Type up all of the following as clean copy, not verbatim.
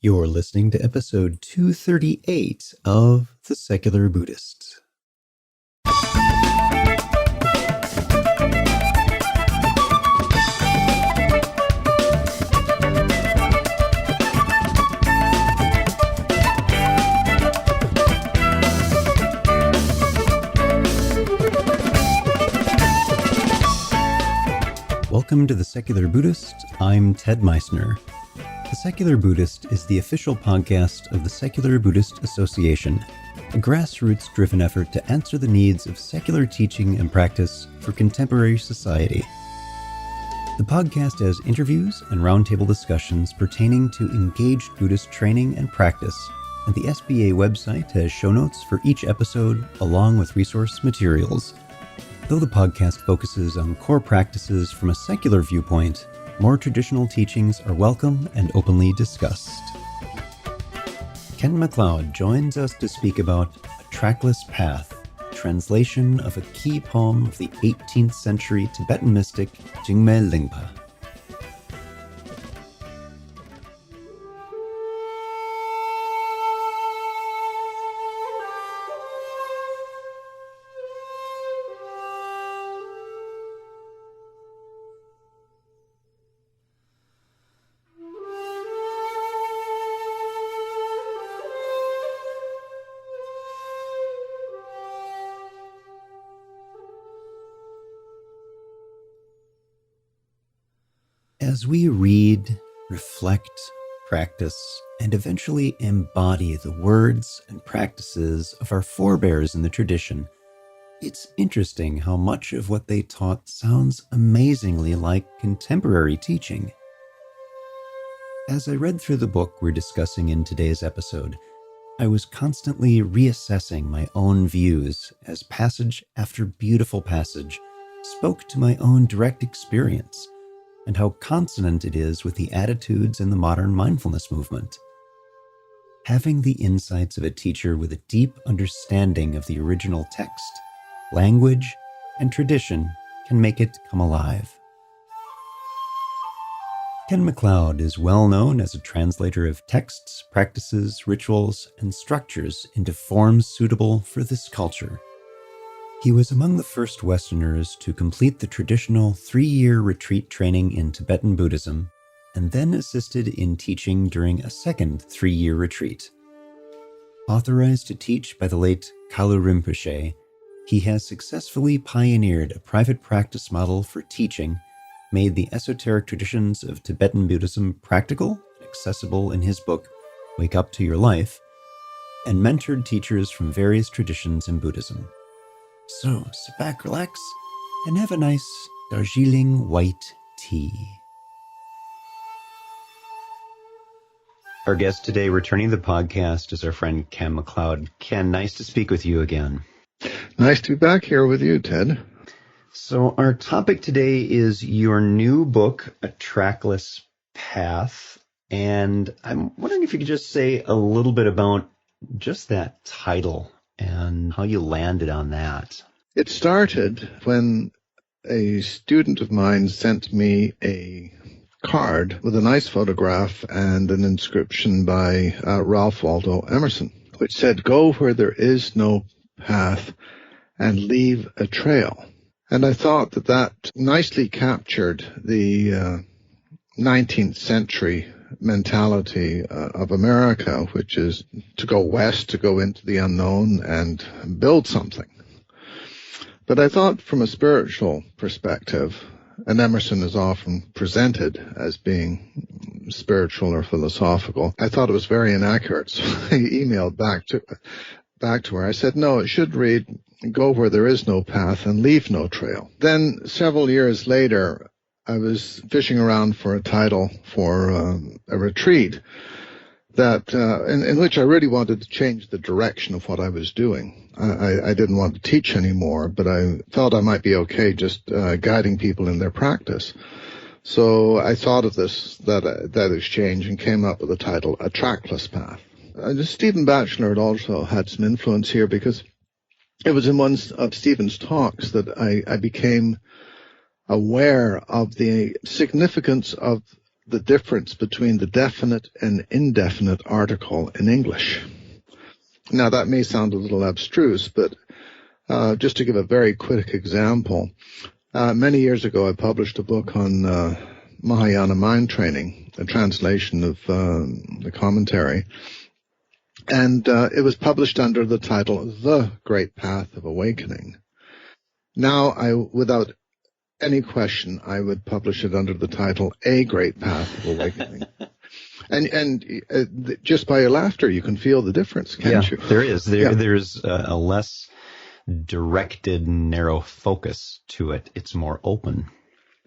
You're listening to episode 238 of The Secular Buddhist. Welcome to The Secular Buddhist. I'm Ted Meissner. The Secular Buddhist is the official podcast of the Secular Buddhist Association, a grassroots-driven effort to answer the needs of secular teaching and practice for contemporary society. The podcast has interviews and roundtable discussions pertaining to engaged Buddhist training and practice, and the SBA website has show notes for each episode along with resource materials. Though the podcast focuses on core practices from a secular viewpoint, more traditional teachings are welcome and openly discussed. Ken McLeod joins us to speak about A Trackless Path, translation of a key poem of the 18th century Tibetan mystic Jigme Lingpa. As we read, reflect, practice, and eventually embody the words and practices of our forebears in the tradition, it's interesting how much of what they taught sounds amazingly like contemporary teaching. As I read through the book we're discussing in today's episode, I was constantly reassessing my own views as passage after beautiful passage spoke to my own direct experience, and how consonant it is with the attitudes in the modern mindfulness movement. Having the insights of a teacher with a deep understanding of the original text, language, and tradition can make it come alive. Ken McLeod is well known as a translator of texts, practices, rituals, and structures into forms suitable for this culture. He was among the first Westerners to complete the traditional 3-year retreat training in Tibetan Buddhism, and then assisted in teaching during a second 3-year retreat. Authorized to teach by the late Kalu Rinpoche, he has successfully pioneered a private practice model for teaching, made the esoteric traditions of Tibetan Buddhism practical and accessible in his book, Wake Up to Your Life, and mentored teachers from various traditions in Buddhism. So, sit back, relax, and have a nice Darjeeling white tea. Our guest today returning to the podcast is our friend Ken McLeod. Ken, nice to speak with you again. Nice to be back here with you, Ted. So our topic today is your new book, A Trackless Path, and I'm wondering if you could just say a little bit about just that title and how you landed on that. It started when a student of mine sent me a card with a nice photograph and an inscription by Ralph Waldo Emerson, which said, "Go where there is no path and leave a trail." And I thought that nicely captured the 19th century mentality of America, which is to go west, to go into the unknown and build something. But I thought from a spiritual perspective, and Emerson is often presented as being spiritual or philosophical, I thought it was very inaccurate. So I emailed back to her. I said, no, it should read, "Go where there is no path and leave no trail." Then several years later, I was fishing around for a title for a retreat that in which I really wanted to change the direction of what I was doing. I didn't want to teach anymore, but I felt I might be okay just guiding people in their practice. So I thought of that exchange and came up with the title, A Trackless Path. Stephen Batchelor had also had some influence here, because it was in one of Stephen's talks that I became aware of the significance of the difference between the definite and indefinite article in English. Now, that may sound a little abstruse, but just to give a very quick example, many years ago I published a book on Mahayana mind training, a translation of the commentary, and it was published under the title The Great Path of Awakening. Now, without any question, I would publish it under the title A Great Path of Awakening. And just by your laughter, you can feel the difference, can't you? There is. There's a less directed, narrow focus to it. It's more open.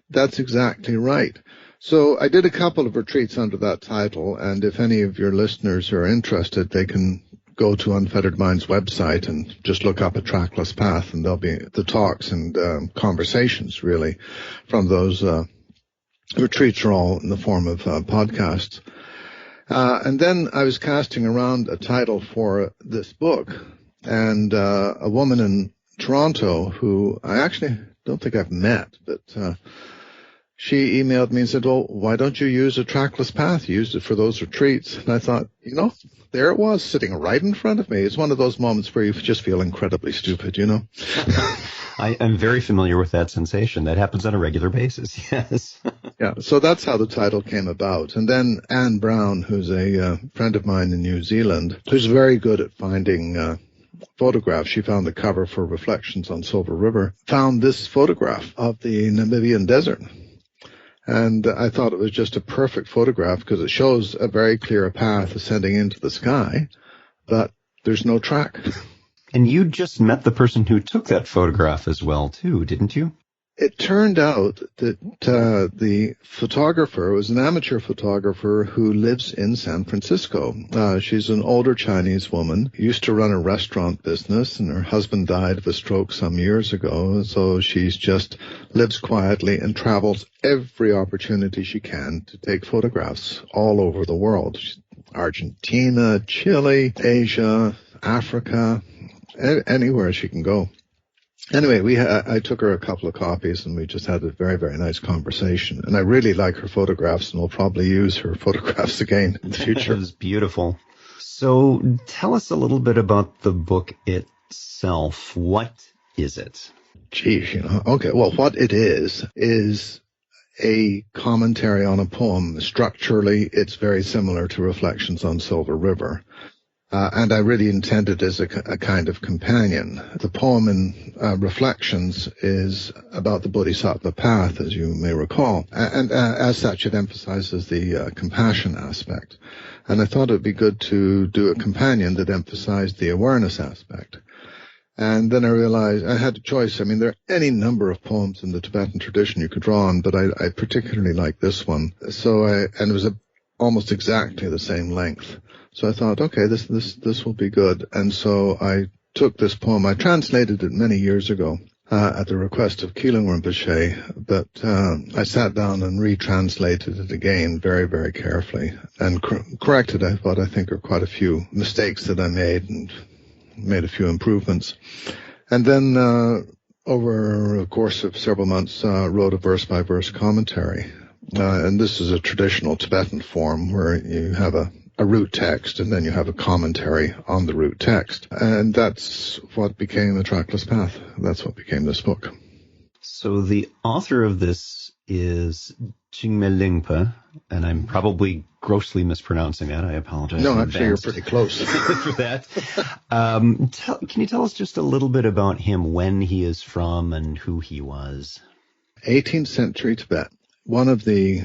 That's exactly right. So I did a couple of retreats under that title, and if any of your listeners are interested, they can go to Unfettered Mind's website and just look up a Trackless Path, and there'll be the talks and conversations, really, from those retreats are all in the form of podcasts. And then I was casting around a title for this book, and a woman in Toronto who I actually don't think I've met, but she emailed me and said, well, why don't you use a Trackless Path? You used it for those retreats. And I thought, there it was sitting right in front of me. It's one of those moments where you just feel incredibly stupid, I'm very familiar with that sensation. That happens on a regular basis, yes. Yeah, so that's how the title came about. And then Anne Brown, who's a friend of mine in New Zealand, who's very good at finding photographs. She found the cover for Reflections on Silver River, found this photograph of the Namibian desert. And I thought it was just a perfect photograph because it shows a very clear path ascending into the sky, but there's no track. And you just met the person who took that photograph as well, too, didn't you? It turned out that the photographer was an amateur photographer who lives in San Francisco. She's an older Chinese woman, used to run a restaurant business, and her husband died of a stroke some years ago. So she's just lives quietly and travels every opportunity she can to take photographs all over the world. Argentina, Chile, Asia, Africa, anywhere she can go. Anyway, I took her a couple of copies, and we just had a very, very nice conversation. And I really like her photographs, and we'll probably use her photographs again in the future. It was beautiful. So tell us a little bit about the book itself. What is it? Geez, okay. Well, what it is a commentary on a poem. Structurally, it's very similar to Reflections on Silver River. And I really intended it as a kind of companion. The poem in Reflections is about the Bodhisattva path, as you may recall. And as such, it emphasizes the compassion aspect. And I thought it would be good to do a companion that emphasized the awareness aspect. And then I realized I had a choice. I mean, there are any number of poems in the Tibetan tradition you could draw on, but I particularly like this one. And it was almost exactly the same length. So I thought, okay, this will be good. And so I took this poem. I translated it many years ago at the request of Keeling Rinpoche, but I sat down and retranslated it again very, very carefully and corrected what I think are quite a few mistakes that I made and made a few improvements. And then over a course of several months, wrote a verse-by-verse commentary. And this is a traditional Tibetan form where you have a root text, and then you have a commentary on the root text. And that's what became the Trackless Path. That's what became this book. So the author of this is Jigme Lingpa, and I'm probably grossly mispronouncing that. I apologize. No, actually, you're pretty close. For that. Can you tell us just a little bit about him, when he is from, and who he was? 18th century Tibet. One of the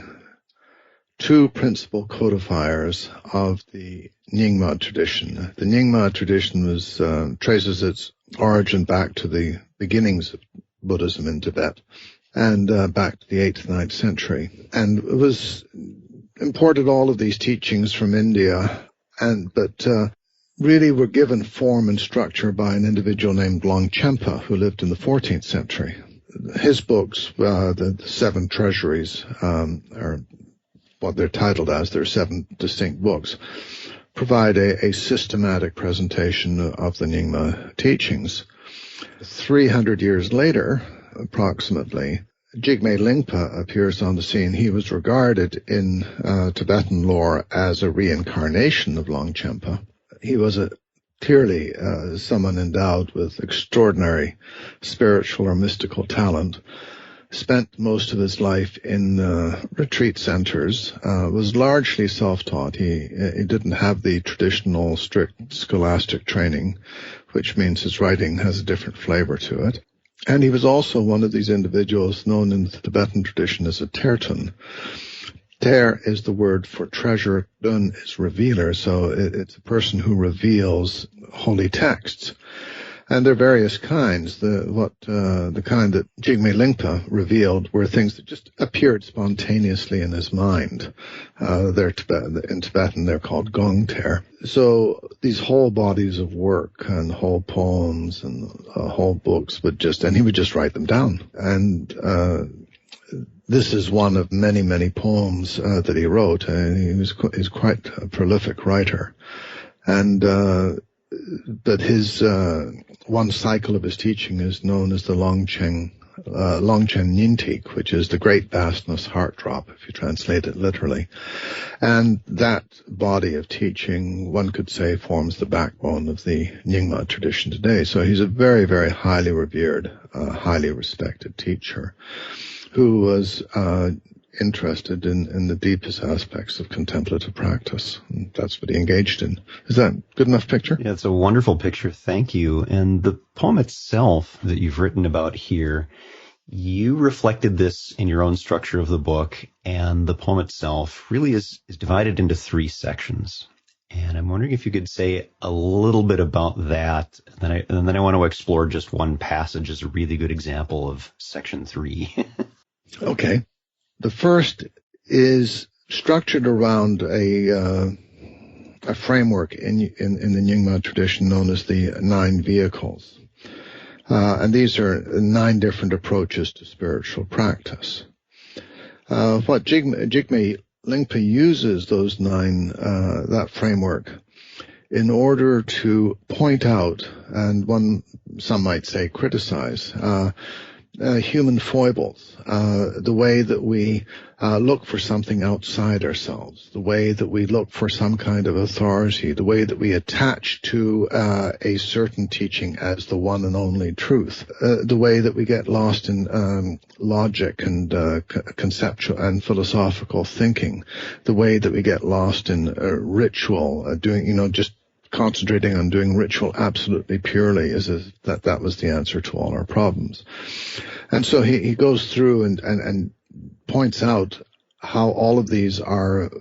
two principal codifiers of the Nyingma tradition. The Nyingma tradition traces its origin back to the beginnings of Buddhism in Tibet and back to the 8th, 9th century. And it was imported all of these teachings from India, but really were given form and structure by an individual named Longchenpa, who lived in the 14th century. His books, the Seven Treasuries, are what they're titled as. They're 7 distinct books, provide a systematic presentation of the Nyingma teachings. 300 years later, approximately, Jigme Lingpa appears on the scene, he was regarded in Tibetan lore as a reincarnation of Longchenpa. He was clearly someone endowed with extraordinary spiritual or mystical talent. Spent most of his life in retreat centers, was largely self-taught. He didn't have the traditional strict scholastic training, which means his writing has a different flavor to it. And he was also one of these individuals known in the Tibetan tradition as a tertun. Ter is the word for treasure, dun is revealer, so it's a person who reveals holy texts. And there are various kinds. The kind that Jigme Lingpa revealed were things that just appeared spontaneously in his mind. In Tibetan, they're called gong ter. So these whole bodies of work and whole poems and whole books and he would just write them down. And this is one of many, many poems that he wrote. He's quite a prolific writer. And but his one cycle of his teaching is known as the Longchen Nyingtik, which is the great vastness heart drop, if you translate it literally. And that body of teaching, one could say, forms the backbone of the Nyingma tradition today. So he's a very, very highly revered, highly respected teacher who was interested in the deepest aspects of contemplative practice. And that's what he engaged in. Is that a good enough picture? Yeah, it's a wonderful picture. Thank you. And the poem itself that you've written about here, you reflected this in your own structure of the book, and the poem itself really is divided into 3 sections. And I'm wondering if you could say a little bit about that, and then I want to explore just one passage as a really good example of section 3. Okay. The first is structured around a framework in the Nyingma tradition known as the 9 vehicles. And these are 9 different approaches to spiritual practice. What Jigme Lingpa uses those 9, that framework, in order to point out, and some might say criticize, human foibles, the way that we look for something outside ourselves, the way that we look for some kind of authority, the way that we attach to a certain teaching as the one and only truth, the way that we get lost in logic and conceptual and philosophical thinking, the way that we get lost in ritual, just concentrating on doing ritual absolutely purely as if that was the answer to all our problems. And so he goes through and points out how all of these are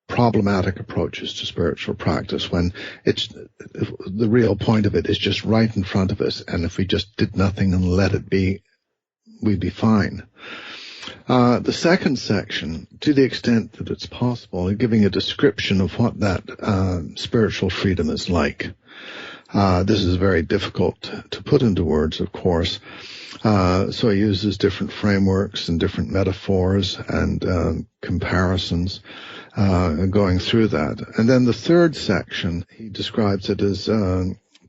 problematic approaches to spiritual practice when the real point of it is just right in front of us, and if we just did nothing and let it be, we'd be fine. The second section, to the extent that it's possible, is giving a description of what that spiritual freedom is like. This is very difficult to put into words, of course. So he uses different frameworks and different metaphors and comparisons going through that. And then the third section, he describes it as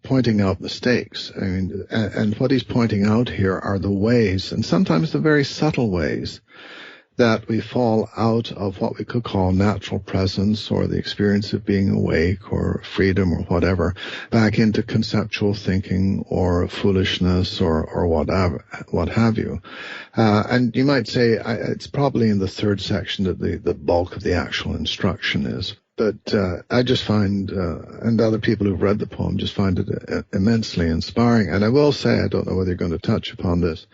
pointing out mistakes. I mean, and what he's pointing out here are the ways, and sometimes the very subtle ways, that we fall out of what we could call natural presence or the experience of being awake or freedom or whatever, back into conceptual thinking or foolishness or what have you. And you might say it's probably in the third section that the bulk of the actual instruction is. But I just find, and other people who've read the poem just find it immensely inspiring. And I will say, I don't know whether you're going to touch upon this,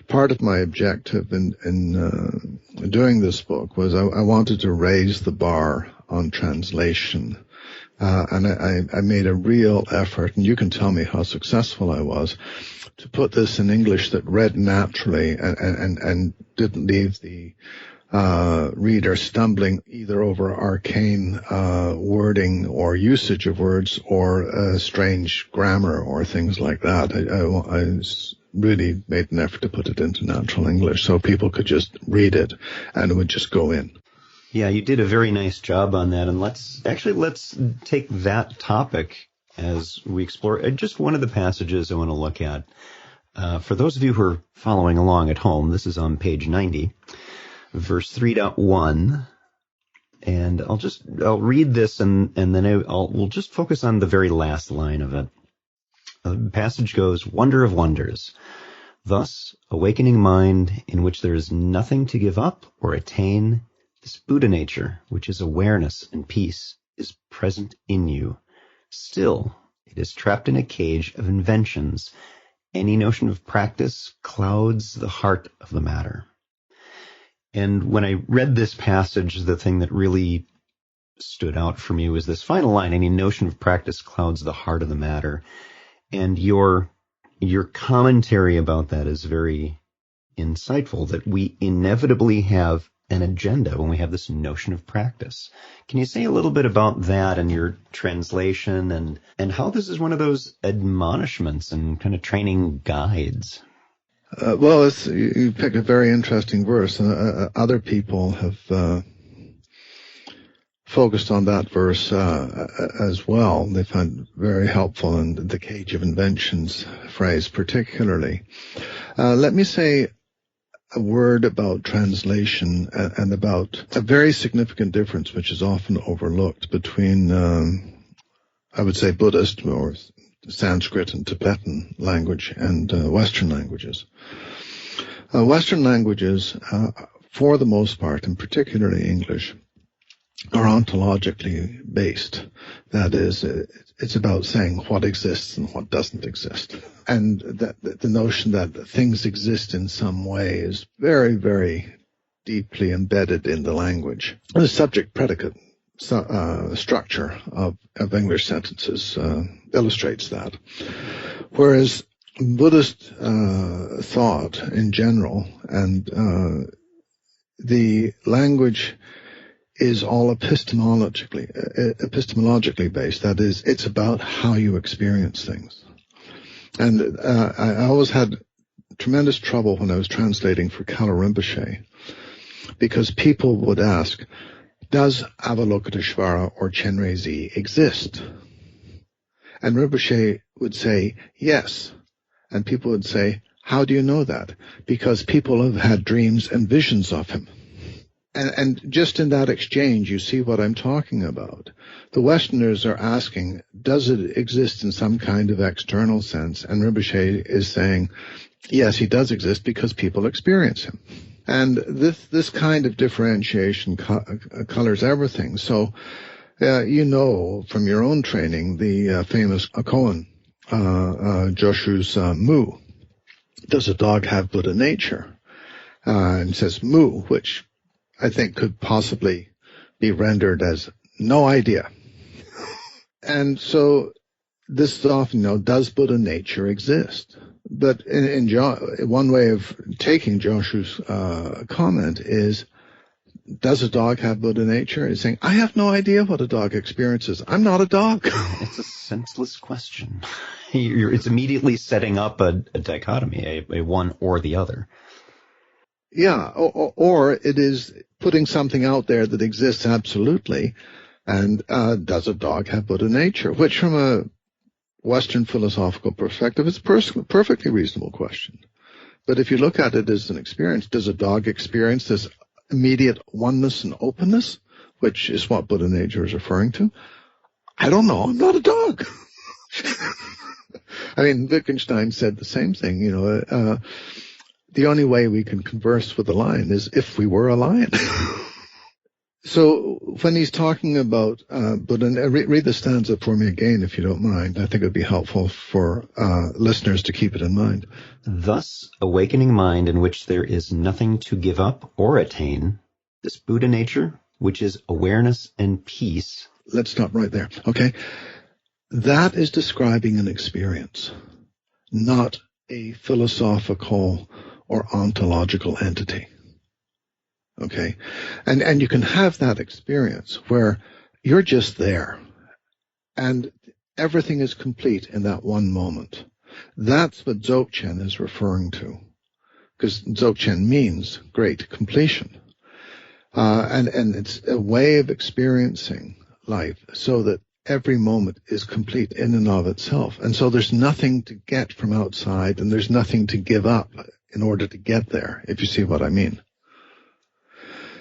part of my objective in doing this book was I wanted to raise the bar on translation. And I made a real effort, and you can tell me how successful I was, to put this in English that read naturally and didn't leave the reader stumbling either over arcane wording or usage of words or strange grammar or things like that. I really made an effort to put it into natural English so people could just read it and it would just go in. Yeah, you did a very nice job on that. And let's take that topic as we explore just one of the passages I want to look at. For those of you who are following along at home, this is on page 90, verse 3.1. And I'll read this and then we'll just focus on the very last line of it. The passage goes, "Wonder of wonders. Thus, awakening mind in which there is nothing to give up or attain, this Buddha nature, which is awareness and peace, is present in you. Still, it is trapped in a cage of inventions. Any notion of practice clouds the heart of the matter." And when I read this passage, the thing that really stood out for me was this final line, "Any notion of practice clouds the heart of the matter." And your commentary about that is very insightful, that we inevitably have an agenda when we have this notion of practice. Can you say a little bit about that and your translation and how this is one of those admonishments and kind of training guides? Well, you pick a very interesting verse. Other people have focused on that verse as well. They find it very helpful, in the cage of inventions phrase particularly. Let me say a word about translation and about a very significant difference which is often overlooked between, I would say, Buddhist or Sanskrit and Tibetan language and Western languages. Western languages, for the most part, and particularly English, are ontologically based. That is, it's about saying what exists and what doesn't exist. And that the notion that things exist in some way is very, very deeply embedded in the language. The subject-predicate structure of English sentences illustrates that. Whereas Buddhist thought in general and the language is all epistemologically based. That is, it's about how you experience things. And I always had tremendous trouble when I was translating for Kala Rinpoche, because people would ask, does Avalokiteshvara or Chenrezig exist? And Rinpoche would say, yes. And people would say, how do you know that? Because people have had dreams and visions of him. And just in that exchange, you see what I'm talking about. The Westerners are asking, does it exist in some kind of external sense? And Rinpoche is saying, yes, he does exist because people experience him. And this kind of differentiation colors everything. So, you know from your own training, the famous koan, Joshu's Mu. Does a dog have Buddha nature? And says Mu, which I think could possibly be rendered as no idea. And so this is often, does Buddha nature exist? But one way of taking Joshu's comment is, does a dog have Buddha nature? He's saying, I have no idea what a dog experiences. I'm not a dog. It's a senseless question. It's immediately setting up a dichotomy, a one or the other. Yeah, or it is putting something out there that exists absolutely, and does a dog have Buddha nature? Which from a Western philosophical perspective is a perfectly reasonable question. But if you look at it as an experience, does a dog experience this immediate oneness and openness, which is what Buddha nature is referring to? I don't know, I'm not a dog. I mean, Wittgenstein said the same thing, the only way we can converse with a lion is if we were a lion. So when he's talking about Buddha, read the stanza for me again, if you don't mind. I think it would be helpful for listeners to keep it in mind. Thus, awakening mind in which there is nothing to give up or attain, this Buddha nature, which is awareness and peace. Let's stop right there. Okay. That is describing an experience, not a philosophical or ontological entity. Okay? And you can have that experience where you're just there and everything is complete in that one moment. That's what Dzogchen is referring to, because Dzogchen means great completion. And it's a way of experiencing life so that every moment is complete in and of itself. And so there's nothing to get from outside, and there's nothing to give up in order to get there, if you see what I mean.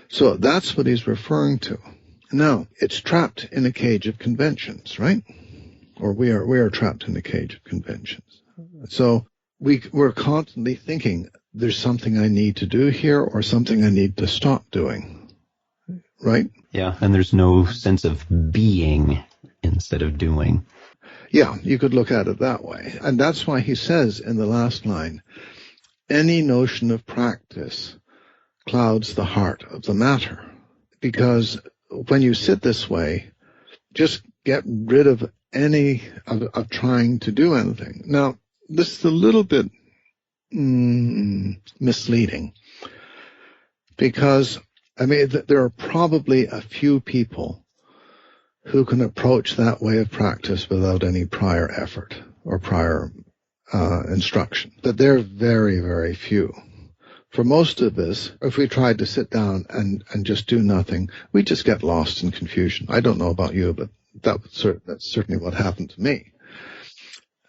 So that's what he's referring to. Now, it's trapped in a cage of conventions, right? Or we are trapped in a cage of conventions. So we're constantly thinking, there's something I need to do here or something I need to stop doing, right? Yeah, and there's no sense of being instead of doing. Yeah, you could look at it that way. And that's why he says in the last line, any notion of practice clouds the heart of the matter. Because when you sit this way, just get rid of any of trying to do anything. Now, this is a little bit misleading, because, I mean, there are probably a few people who can approach that way of practice without any prior effort or prior instruction. But they're very, very few. For most of us, if we tried to sit down and just do nothing, we just get lost in confusion. I don't know about you, but that's certainly what happened to me.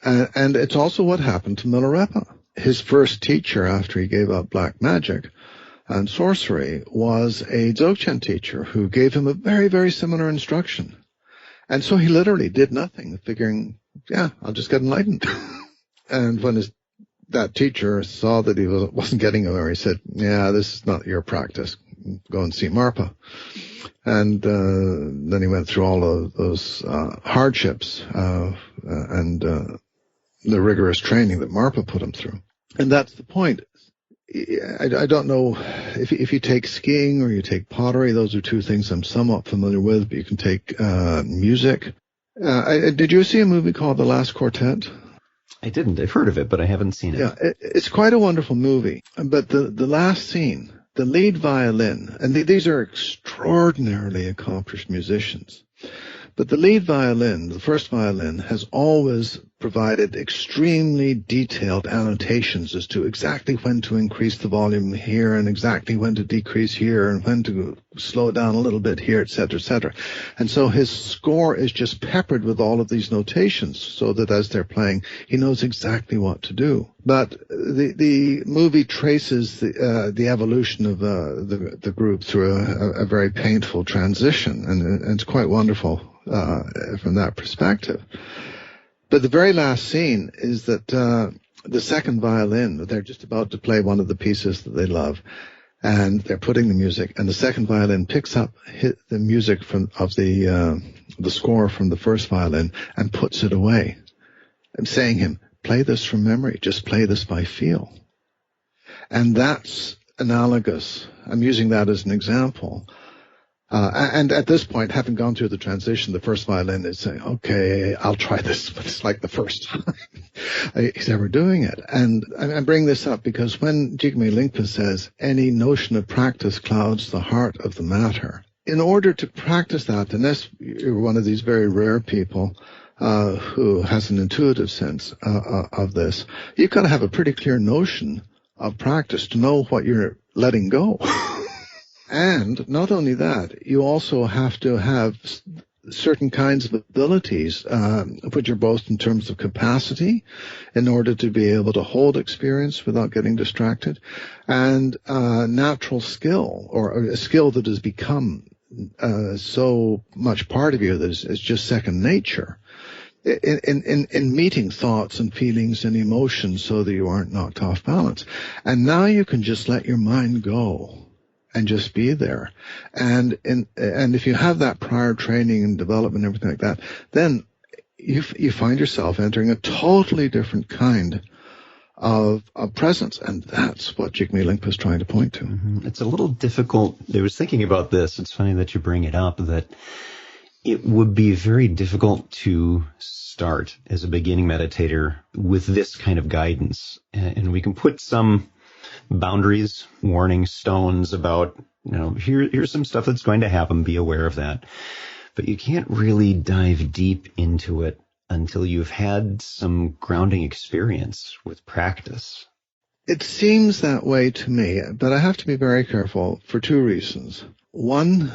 And it's also what happened to Milarepa. His first teacher after he gave up black magic and sorcery was a Dzogchen teacher who gave him a very, very similar instruction. And so he literally did nothing, figuring, yeah, I'll just get enlightened. And when that teacher saw that he wasn't getting anywhere, he said, yeah, this is not your practice. Go and see Marpa. And then he went through all of those hardships and the rigorous training that Marpa put him through. And that's the point. I don't know if you take skiing or you take pottery. Those are two things I'm somewhat familiar with. But you can take music. Did you see a movie called The Last Quartet? I didn't. I've heard of it, but I haven't seen it. Yeah, it's quite a wonderful movie. But the last scene, the lead violin, and these are extraordinarily accomplished musicians. But the lead violin, the first violin, has always provided extremely detailed annotations as to exactly when to increase the volume here and exactly when to decrease here and when to slow it down a little bit here, et cetera, et cetera. And so his score is just peppered with all of these notations so that as they're playing, he knows exactly what to do. But the movie traces the evolution of the group through a very painful transition, and it's quite wonderful from that perspective. But the very last scene is that the second violin, they're just about to play one of the pieces that they love, and they're putting the music, and the second violin picks up the music of the score from the first violin and puts it away. I'm saying him, play this from memory, just play this by feel. And that's analogous. I'm using that as an example. And at this point, having gone through the transition, the first violin is saying, okay, I'll try this, but it's like the first time he's ever doing it. And I bring this up because when Jigme Lingpa says, any notion of practice clouds the heart of the matter, in order to practice that, unless you're one of these very rare people who has an intuitive sense of this, you've got to have a pretty clear notion of practice to know what you're letting go. And not only that, you also have to have certain kinds of abilities, which are both in terms of capacity, in order to be able to hold experience without getting distracted, and natural skill, or a skill that has become so much part of you that is just second nature, in meeting thoughts and feelings and emotions so that you aren't knocked off balance. And now you can just let your mind go and just be there. And if you have that prior training and development and everything like that, then you find yourself entering a totally different kind of presence. And that's what Jigme Lingpa is trying to point to. Mm-hmm. It's a little difficult. I was thinking about this. It's funny that you bring it up, that it would be very difficult to start as a beginning meditator with this kind of guidance. And we can put some boundaries, warning stones about, here's some stuff that's going to happen. Be aware of that. But you can't really dive deep into it until you've had some grounding experience with practice. It seems that way to me, but I have to be very careful for two reasons. One,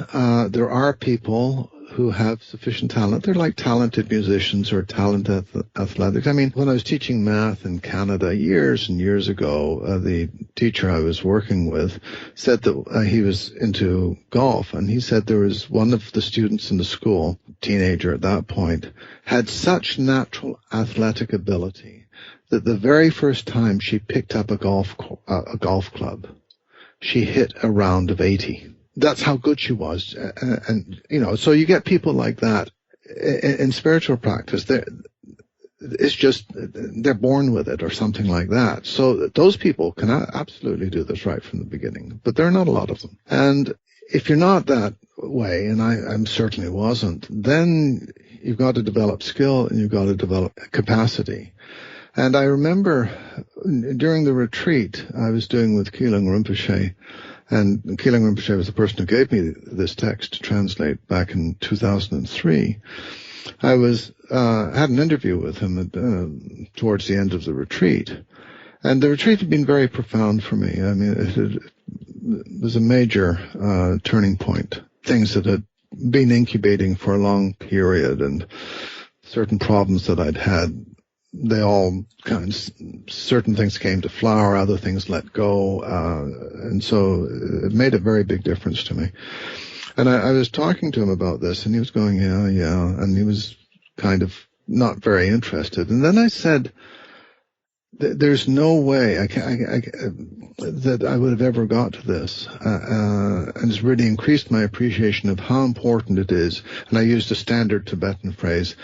there are people who have sufficient talent. They're like talented musicians or talented athletics. I mean, when I was teaching math in Canada years and years ago, the teacher I was working with said that he was into golf, and he said there was one of the students in the school, teenager at that point, had such natural athletic ability that the very first time she picked up a golf club, she hit a round of 80. That's how good she was. And so you get people like that in spiritual practice. They're born with it or something like that. So those people can absolutely do this right from the beginning, but there are not a lot of them. And if you're not that way, and I certainly wasn't, then you've got to develop skill and you've got to develop capacity. And I remember during the retreat I was doing with Keeling Rinpoche, and Keeling Rinpoche was the person who gave me this text to translate back in 2003. I had an interview with him towards the end of the retreat. And the retreat had been very profound for me. I mean, it was a major turning point. Things that had been incubating for a long period, and certain problems that I'd had, they all certain things came to flower, other things let go, and so it made a very big difference to me. And I was talking to him about this, and he was going, yeah, and he was kind of not very interested. And then I said, there's no way that I would have ever got to this, and it's really increased my appreciation of how important it is. And I used a standard Tibetan phrase,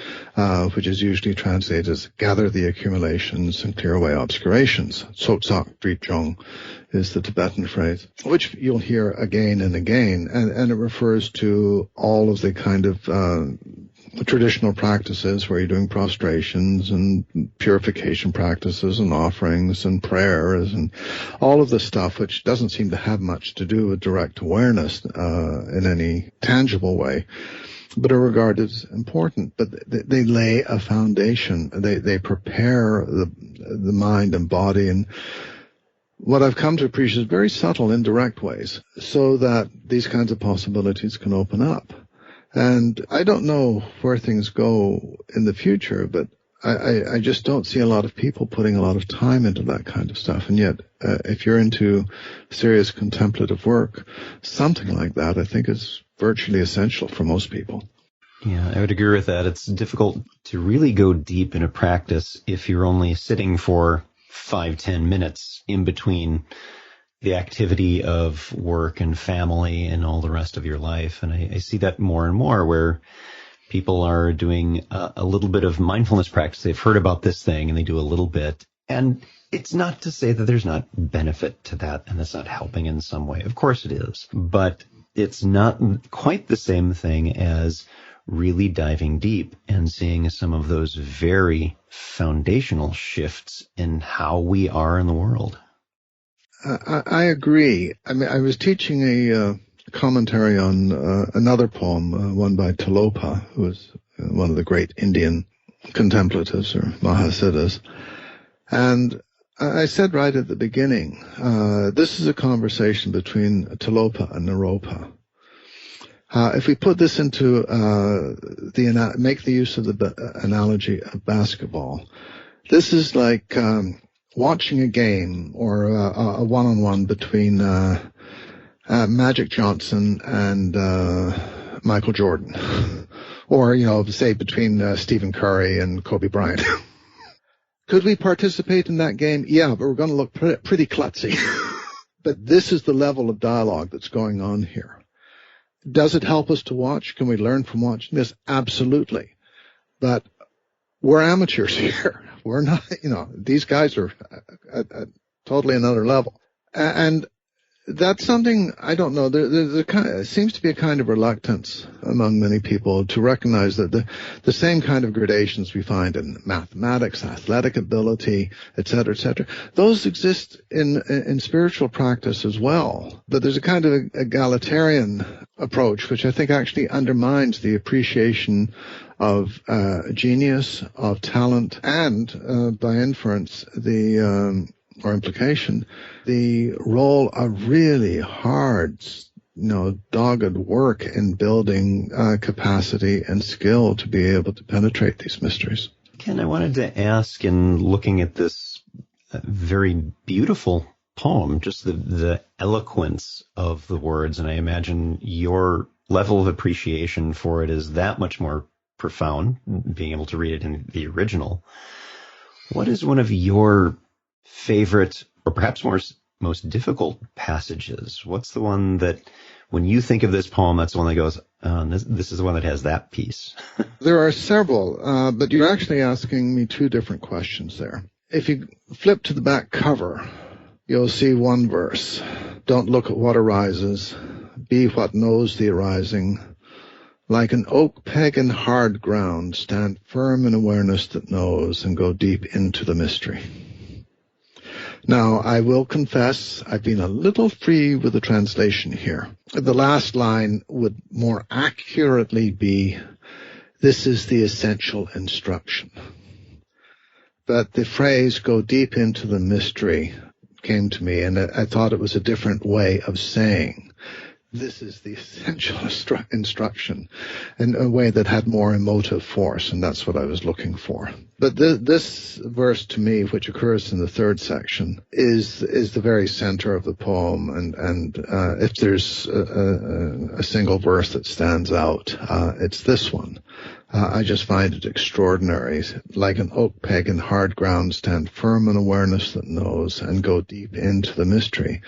which is usually translated as "gather the accumulations and clear away obscurations." Tsotsak Drijong is the Tibetan phrase, which you'll hear again and again, and it refers to all of the kind of traditional practices where you're doing prostrations and purification practices and offerings and prayers and all of the stuff, which doesn't seem to have much to do with direct awareness in any tangible way, but are regarded as important. But they lay a foundation. They prepare the mind and body, and what I've come to appreciate is very subtle, indirect ways, so that these kinds of possibilities can open up. And I don't know where things go in the future, but I just don't see a lot of people putting a lot of time into that kind of stuff. And yet, if you're into serious contemplative work, something like that, I think, is virtually essential for most people. Yeah, I would agree with that. It's difficult to really go deep in a practice if you're only sitting for 5-10 minutes in between the activity of work and family and all the rest of your life. And I see that more and more, where people are doing a little bit of mindfulness practice. They've heard about this thing and they do a little bit. And it's not to say that there's not benefit to that and it's not helping in some way. Of course it is. But it's not quite the same thing as really diving deep and seeing some of those very foundational shifts in how we are in the world. I agree. I mean, I was teaching a commentary on another poem, one by Tilopa, who was one of the great Indian contemplatives or Mahasiddhas. And I said right at the beginning, this is a conversation between Tilopa and Naropa. If we put this into make the use of the analogy of basketball, this is like watching a game or a one-on-one between Magic Johnson and Michael Jordan, or say between Stephen Curry and Kobe Bryant. Could we participate in that game? Yeah, but we're going to look pretty klutzy. But this is the level of dialogue that's going on here. Does it help us to watch? Can we learn from watching this? Absolutely. But we're amateurs here. We're not, these guys are at totally another level. And that's something, I don't know, there seems to be a kind of reluctance among many people to recognize that the same kind of gradations we find in mathematics, athletic ability, et cetera, those exist in spiritual practice as well. But there's a kind of egalitarian approach, which I think actually undermines the appreciation of genius, of talent, and by inference, or implication, the role of really hard, dogged work in building capacity and skill to be able to penetrate these mysteries. Ken, I wanted to ask, in looking at this very beautiful poem, just the eloquence of the words, and I imagine your level of appreciation for it is that much more profound, being able to read it in the original. What is one of your favorite, or perhaps most difficult passages? What's the one that, when you think of this poem, that's the one that goes, this is the one that has that piece? There are several, but you're actually asking me two different questions there. If you flip to the back cover, you'll see one verse. Don't look at what arises. Be what knows the arising. Like an oak peg in hard ground, stand firm in awareness that knows and go deep into the mystery. Now, I will confess I've been a little free with the translation here. The last line would more accurately be, this is the essential instruction. But the phrase, go deep into the mystery, came to me, and I thought it was a different way of saying, this is the essential instruction, in a way that had more emotive force, and that's what I was looking for. But this verse, to me, which occurs in the third section, is the very center of the poem, and if there's a single verse that stands out, it's this one. I just find it extraordinary. Like an oak peg in hard ground, stand firm in awareness that knows and go deep into the mystery.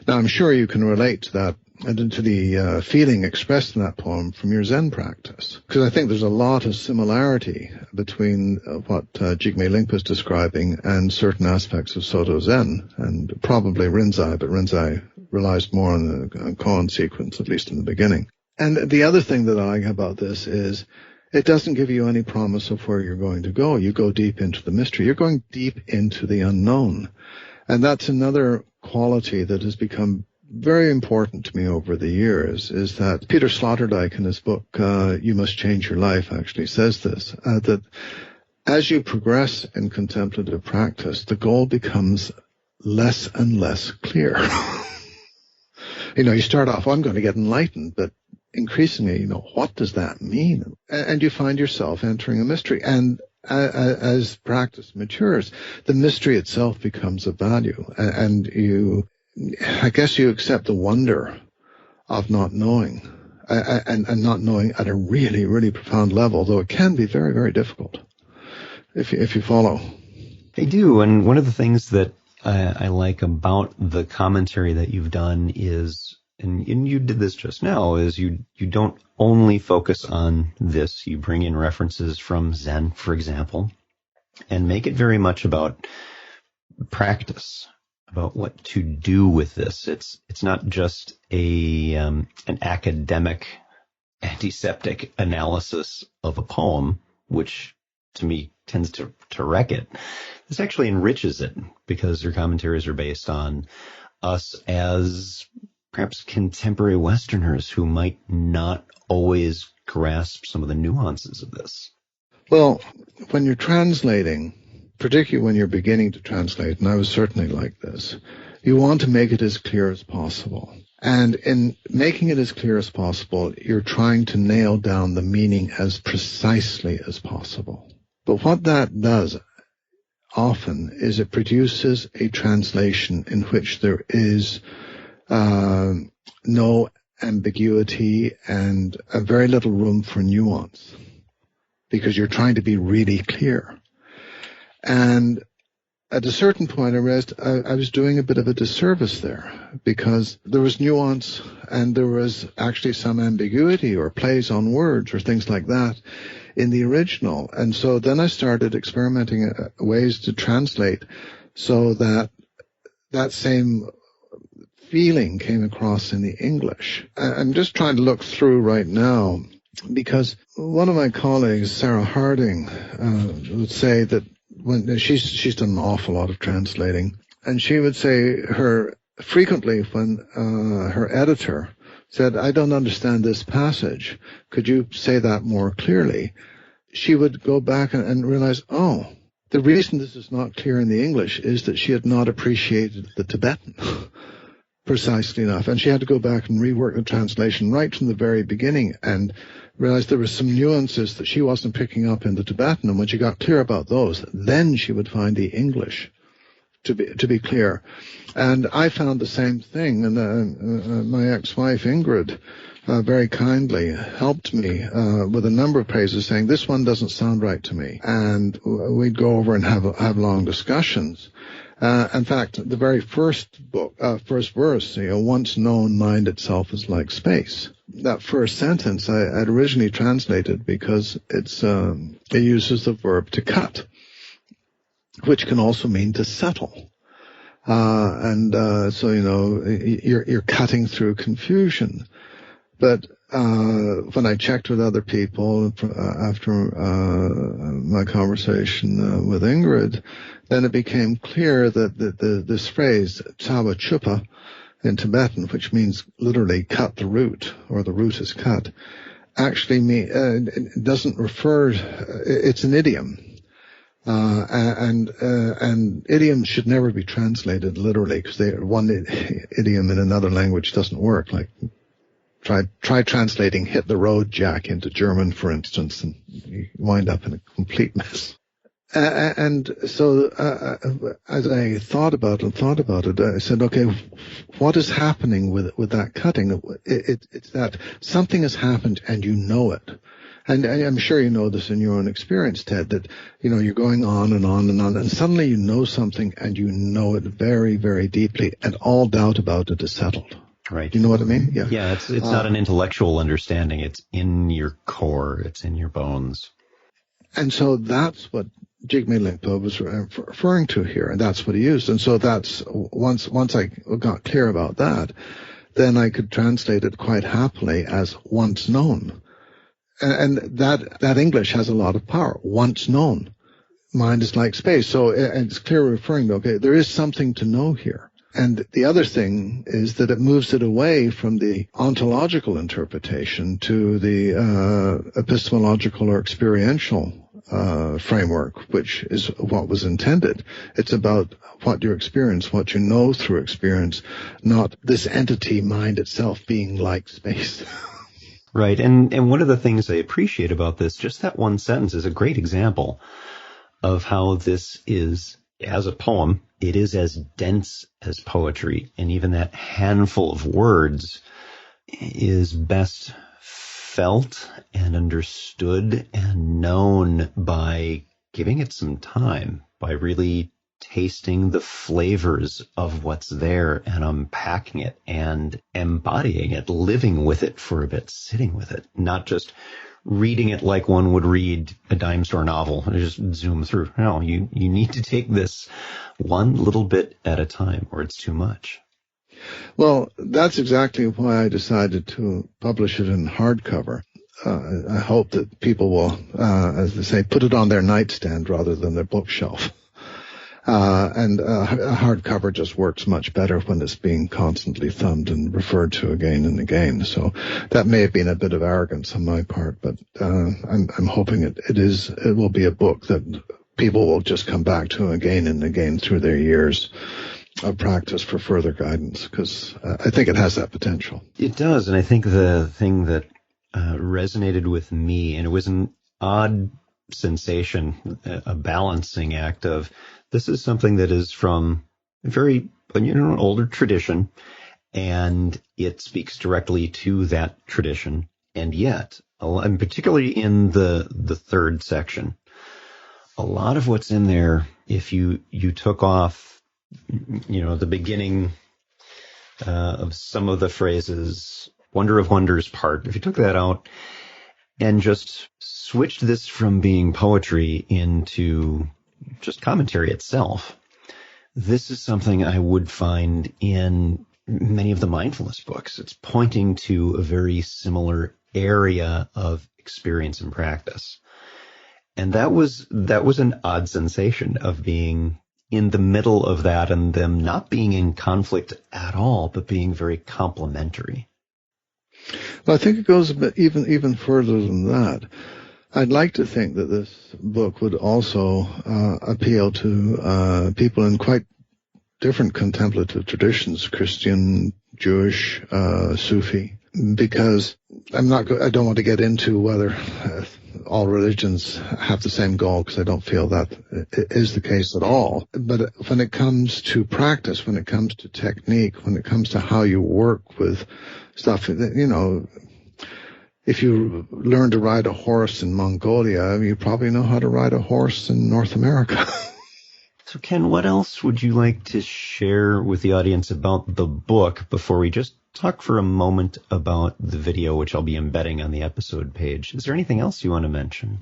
Now, I'm sure you can relate to that and to the feeling expressed in that poem from your Zen practice. Because I think there's a lot of similarity between what Jigme Lingpa is describing and certain aspects of Soto Zen, and probably Rinzai, but Rinzai relies more on the koan sequence, at least in the beginning. And the other thing that I like about this is it doesn't give you any promise of where you're going to go. You go deep into the mystery. You're going deep into the unknown. And that's another quality that has become very important to me over the years, is that Peter Sloterdijk in his book, You Must Change Your Life, actually says this, that as you progress in contemplative practice, the goal becomes less and less clear. You start off, I'm going to get enlightened, but increasingly, what does that mean? And you find yourself entering a mystery. And as practice matures, the mystery itself becomes of value. And I guess you accept the wonder of not knowing, and not knowing at a really, really profound level, though it can be very, very difficult, if you follow. I do. And one of the things that I like about the commentary that you've done is, and you did this just now, is you don't only focus on this. You bring in references from Zen, for example, and make it very much about practice, about what to do with this. It's not just an academic antiseptic analysis of a poem, which to me tends to wreck it. This actually enriches it, because your commentaries are based on us as perhaps contemporary Westerners who might not always grasp some of the nuances of this. Well, when you're translating, particularly when you're beginning to translate, and I was certainly like this, you want to make it as clear as possible. And in making it as clear as possible, you're trying to nail down the meaning as precisely as possible. But what that does often is it produces a translation in which there is no ambiguity and a very little room for nuance, because you're trying to be really clear. And at a certain point, I realized I was doing a bit of a disservice there, because there was nuance and there was actually some ambiguity or plays on words or things like that in the original. And so then I started experimenting ways to translate so that that same feeling came across in the English. I'm just trying to look through right now, because one of my colleagues, Sarah Harding, would say that when she's done an awful lot of translating, and she would say frequently when her editor said, I don't understand this passage, could you say that more clearly? She would go back and realize, the reason this is not clear in the English is that she had not appreciated the Tibetan. precisely enough. And she had to go back and rework the translation right from the very beginning and realized there were some nuances that she wasn't picking up in the Tibetan. And when she got clear about those, then she would find the English to be clear. And I found the same thing. And my ex-wife, Ingrid, very kindly helped me with a number of phrases saying, this one doesn't sound right to me. And we'd go over and have long discussions. In fact, the very first verse, once known, mind itself is like space. That first sentence I had originally translated because it uses the verb to cut, which can also mean to settle. So, you're cutting through confusion. But when I checked with other people after my conversation with Ingrid, then it became clear that this phrase, tawa chupa, in Tibetan, which means literally cut the root, or the root is cut, actually it doesn't refer, it's an idiom. And idioms should never be translated literally, because one idiom in another language doesn't work. Like, try translating "hit the road, Jack" into German, for instance, and you wind up in a complete mess. And so, as I thought about it, I said, okay, what is happening with that cutting? It's that something has happened and you know it. And I'm sure you know this in your own experience, Ted, that, you're going on and on and on, and suddenly you know something and you know it very, very deeply, and all doubt about it is settled. Right. Do you know what I mean? Yeah. Yeah, it's not an intellectual understanding. It's in your core. It's in your bones. And so that's what Jigme Lingpa was referring to here, and that's what he used. And so that's, once I got clear about that, then I could translate it quite happily as once known. And that English has a lot of power. Once known. Mind is like space. So it's clear referring to, okay, there is something to know here. And the other thing is that it moves it away from the ontological interpretation to the epistemological or experiential framework, which is what was intended. It's about what you experience, what you know through experience, not this entity, mind itself, being like space. Right. And one of the things I appreciate about this, just that one sentence, is a great example of how this is, as a poem, it is as dense as poetry. And even that handful of words is best felt and understood and known by giving it some time, by really tasting the flavors of what's there and unpacking it and embodying it, living with it for a bit, sitting with it, not just reading it like one would read a dime store novel and just zoom through. No, you need to take this one little bit at a time, or it's too much. Well, that's exactly why I decided to publish it in hardcover. I hope that people will, as they say, put it on their nightstand rather than their bookshelf. And hardcover just works much better when it's being constantly thumbed and referred to again and again. So that may have been a bit of arrogance on my part, but I'm hoping it will be a book that people will just come back to again and again through their years of practice for further guidance, because I think it has that potential. It does, and I think the thing that resonated with me, and it was an odd sensation, a balancing act of, this is something that is from a very, an older tradition, and it speaks directly to that tradition. And yet, and particularly in the third section, a lot of what's in there, if you took off, the beginning of some of the phrases, wonder of wonders part, if you took that out and just switched this from being poetry into just commentary itself, this is something I would find in many of the mindfulness books. It's pointing to a very similar area of experience and practice. And that was an odd sensation of being in the middle of that and them not being in conflict at all, but being very complementary. Well, I think it goes a bit even further than that. I'd like to think that this book would also appeal to people in quite different contemplative traditions, Christian, Jewish, Sufi, because I don't want to get into whether all religions have the same goal, because I don't feel that is the case at all. But when it comes to practice, when it comes to technique, when it comes to how you work with stuff, if you learn to ride a horse in Mongolia, you probably know how to ride a horse in North America. So, Ken, what else would you like to share with the audience about the book before we just talk for a moment about the video, which I'll be embedding on the episode page? Is there anything else you want to mention?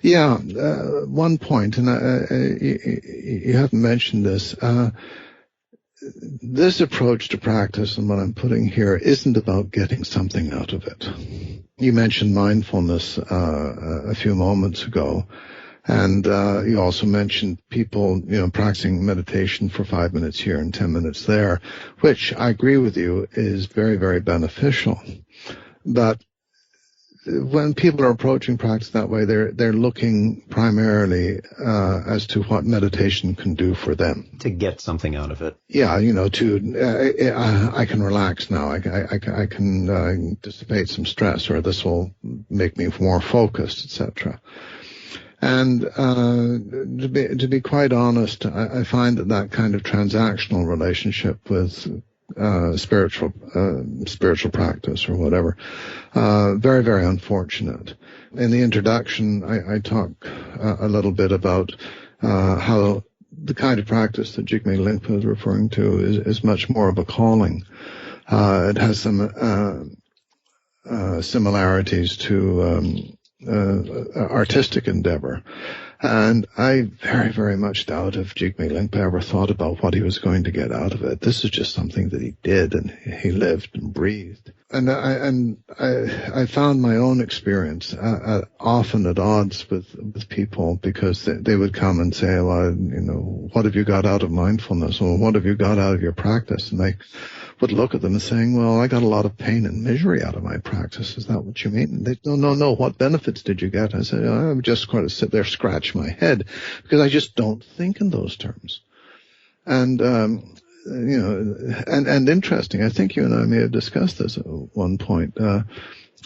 Yeah, one point, and you haven't mentioned this. This approach to practice and what I'm putting here isn't about getting something out of it. You mentioned mindfulness a few moments ago. And you also mentioned people, practicing meditation for 5 minutes here and 10 minutes there, which I agree with you is very, very beneficial. But when people are approaching practice that way, they're looking primarily as to what meditation can do for them. To get something out of it. Yeah, I can relax now. I can dissipate some stress, or this will make me more focused, etc. And to be quite honest, I find that kind of transactional relationship with spiritual practice or whatever, very, very unfortunate. In the introduction, I talk a little bit about how the kind of practice that Jigme Lingpa is referring to is much more of a calling. It has some similarities to artistic endeavor. And I very, very much doubt if Jigme Lingpa ever thought about what he was going to get out of it. This is just something that he did, and he lived and breathed. And I found my own experience often at odds with people, because they would come and say, well, what have you got out of mindfulness? Or what have you got out of your practice? And they would look at them and saying, well, I got a lot of pain and misery out of my practice. Is that what you mean? And they, no. What benefits did you get? I said, I'm just going to sit there, scratch my head, because I just don't think in those terms. And, and interesting, I think you and I may have discussed this at one point.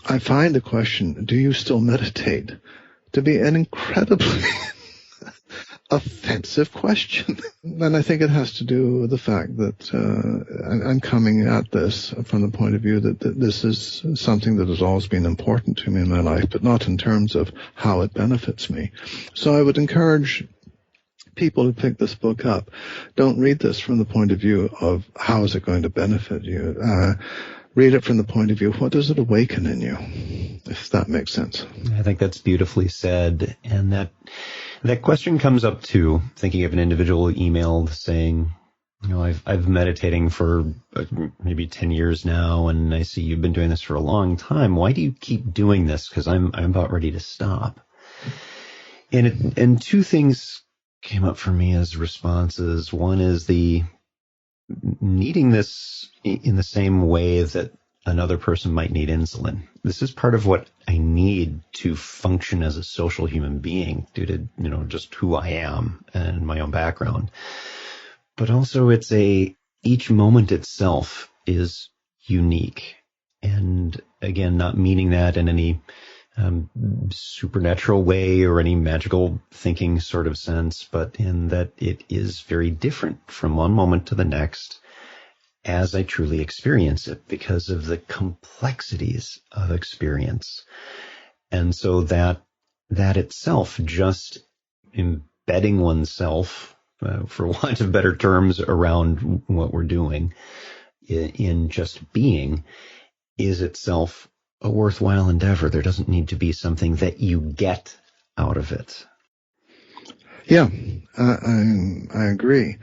I find the question, do you still meditate, to be an incredibly offensive question. And I think it has to do with the fact that I'm coming at this from the point of view that this is something that has always been important to me in my life, but not in terms of how it benefits me. So I would encourage people who pick this book up, don't read this from the point of view of how is it going to benefit you. Read it from the point of view, what does it awaken in you, if that makes sense. I think that's beautifully said. And that question comes up too, thinking of an individual emailed saying, I've meditating for maybe 10 years now, and I see you've been doing this for a long time. Why do you keep doing this? Because I'm about ready to stop. And two things came up for me as responses. One is the needing this in the same way that another person might need insulin. This is part of what I need to function as a social human being due to, just who I am and my own background. But also each moment itself is unique. And again, not meaning that in any supernatural way or any magical thinking sort of sense, but in that it is very different from one moment to the next as I truly experience it because of the complexities of experience. And so that itself, just embedding oneself, for want of better terms, around what we're doing in just being, is itself a worthwhile endeavor. There doesn't need to be something that you get out of it. Yeah, I agree.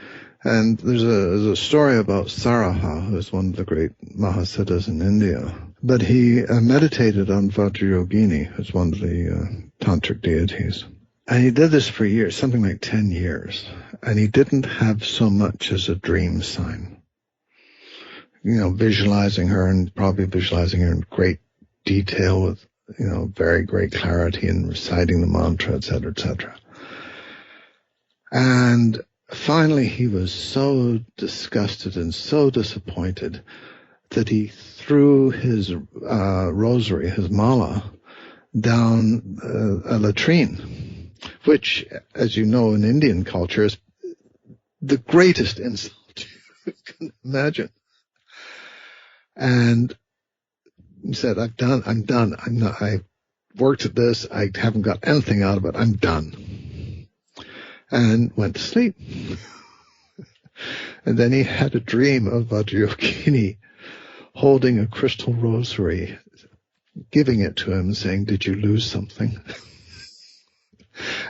And there's a story about Saraha, who's one of the great Mahasiddhas in India. But he meditated on Vajrayogini, who's one of the tantric deities. And he did this for years, something like 10 years. And he didn't have so much as a dream sign. Visualizing her, and probably visualizing her in great detail with, very great clarity, and reciting the mantra, etc., etc. And finally he was so disgusted and so disappointed that he threw his rosary, his mala, down a latrine, which, as you know, in Indian culture is the greatest insult you can imagine. And he said, I'm done. I worked at this. I haven't got anything out of it. I'm done. And went to sleep. And then he had a dream of Vajrayogini holding a crystal rosary, giving it to him, saying, "Did you lose something?"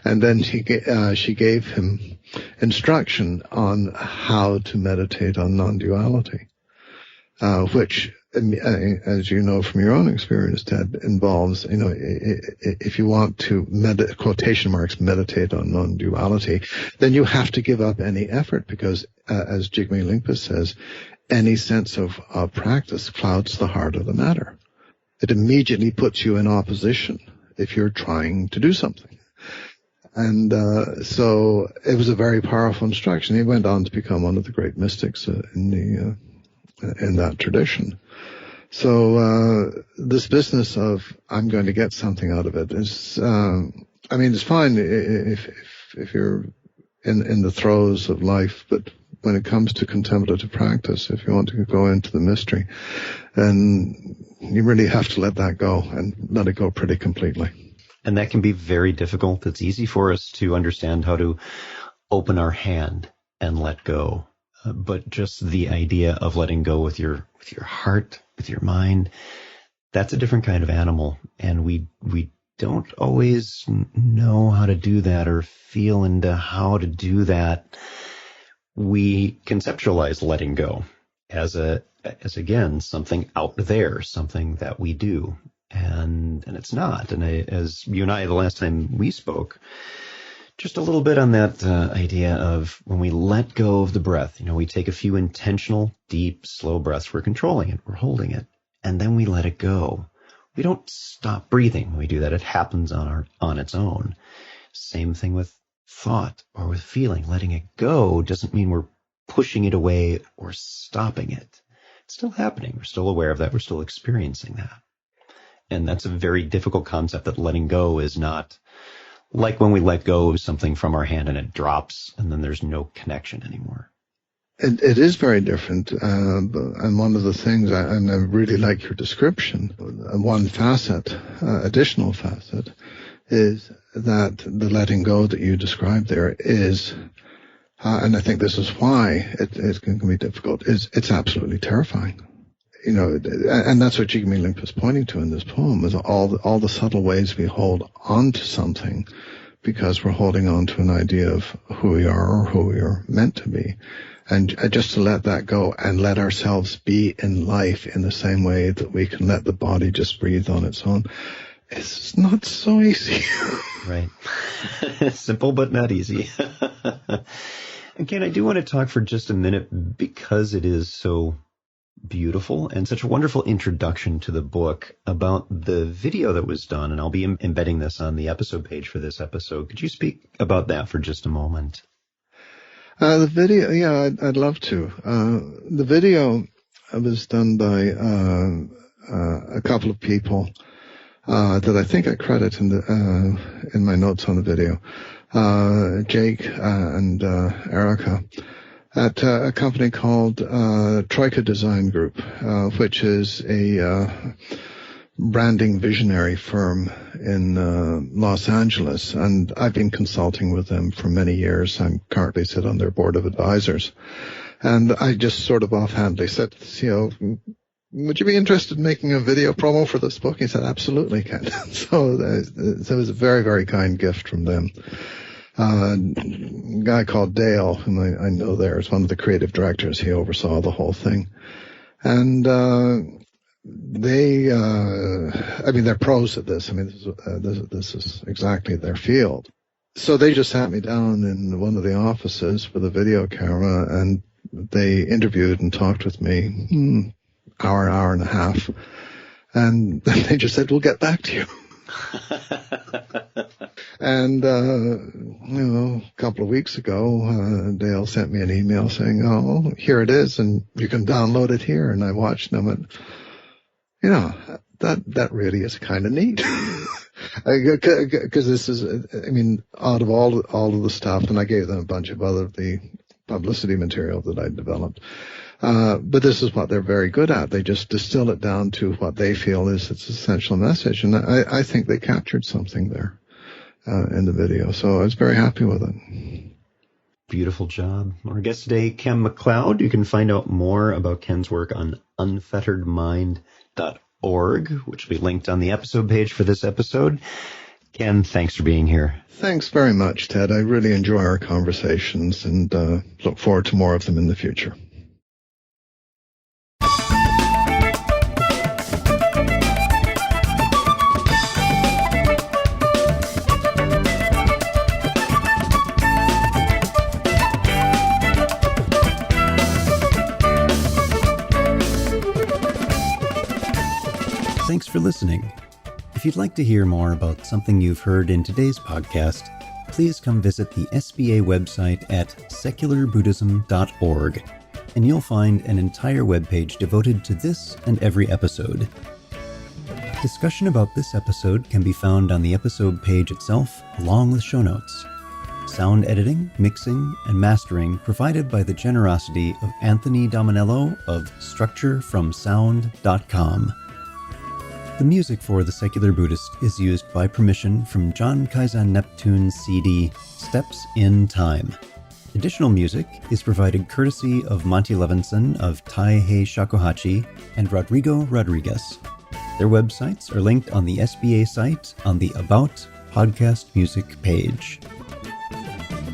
And then she gave him instruction on how to meditate on non-duality, which, as you know from your own experience, Ted, involves, if you want to, quotation marks, meditate on non-duality, then you have to give up any effort because, as Jigme Lingpa says, any sense of practice clouds the heart of the matter. It immediately puts you in opposition if you're trying to do something. And so it was a very powerful instruction. He went on to become one of the great mystics in that tradition. So this business of I'm going to get something out of it is, it's fine if you're in the throes of life, but when it comes to contemplative practice, if you want to go into the mystery, then you really have to let that go and let it go pretty completely. And that can be very difficult. It's easy for us to understand how to open our hand and let go. But just the idea of letting go with your heart, with your mind, that's a different kind of animal. And we don't always know how to do that or feel into how to do that. We conceptualize letting go as again, something out there, something that we do. And it's not. And as you and I, the last time we spoke, just a little bit on that idea of when we let go of the breath, we take a few intentional, deep, slow breaths. We're controlling it. We're holding it. And then we let it go. We don't stop breathing when we do that. It happens on its own. Same thing with thought or with feeling. Letting it go doesn't mean we're pushing it away or stopping it. It's still happening. We're still aware of that. We're still experiencing that. And that's a very difficult concept, that letting go is not like when we let go of something from our hand and it drops and then there's no connection anymore. It is very different. And one of the things, I really like your description, one facet, additional facet, is that the letting go that you described there is, and I think this is why it can be difficult, it's absolutely terrifying. And that's what Jigme Lingpa is pointing to in this poem, is all the subtle ways we hold on to something because we're holding on to an idea of who we are or who we are meant to be. And just to let that go and let ourselves be in life in the same way that we can let the body just breathe on its own, it's not so easy. Right. Simple but not easy. Again, I do want to talk for just a minute, because it is so beautiful and such a wonderful introduction to the book, about the video that was done. And I'll be embedding this on the episode page for this episode. Could you speak about that for just a moment? The video, yeah, I'd love to. The video was done by a couple of people that I think I credit in my notes on the video. Jake and Erica at a company called Troika Design Group, which is a branding visionary firm in Los Angeles. And I've been consulting with them for many years. I currently sit on their board of advisors. And I just sort of offhandedly said to the CEO, would you be interested in making a video promo for this book? He said, absolutely, Ken. So it was a very, very kind gift from them. A guy called Dale, whom I know there, is one of the creative directors. He oversaw the whole thing. And they're pros at this. This is exactly their field. So they just sat me down in one of the offices with a video camera, and they interviewed and talked with me, hour and a half. And then they just said, we'll get back to you. And a couple of weeks ago, Dale sent me an email saying, "Oh, here it is, and you can download it here." And I watched them, and that really is kind of neat. Because this is, out of all of the stuff, and I gave them a bunch of the publicity material that I developed. But this is what they're very good at. They just distill it down to what they feel is its essential message. And I think they captured something there in the video. So I was very happy with it. Beautiful job. Our guest today, Ken McLeod. You can find out more about Ken's work on unfetteredmind.org, which will be linked on the episode page for this episode. Ken, thanks for being here. Thanks very much, Ted. I really enjoy our conversations and look forward to more of them in the future. Thanks for listening. If you'd like to hear more about something you've heard in today's podcast, please come visit the SBA website at secularbuddhism.org, and you'll find an entire webpage devoted to this and every episode. Discussion about this episode can be found on the episode page itself, along with show notes. Sound editing, mixing, and mastering provided by the generosity of Anthony Dominello of StructureFromSound.com. The music for The Secular Buddhist is used by permission from John Kaizen Neptune's CD, Steps in Time. Additional music is provided courtesy of Monty Levinson of Taihei Shakuhachi and Rodrigo Rodriguez. Their websites are linked on the SBA site on the About Podcast Music page.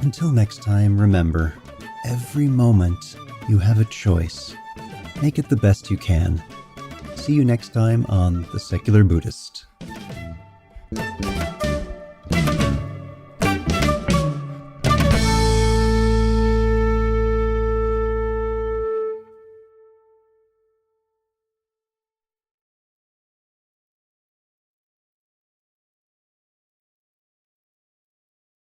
Until next time, remember, every moment you have a choice. Make it the best you can. See you next time on The Secular Buddhist.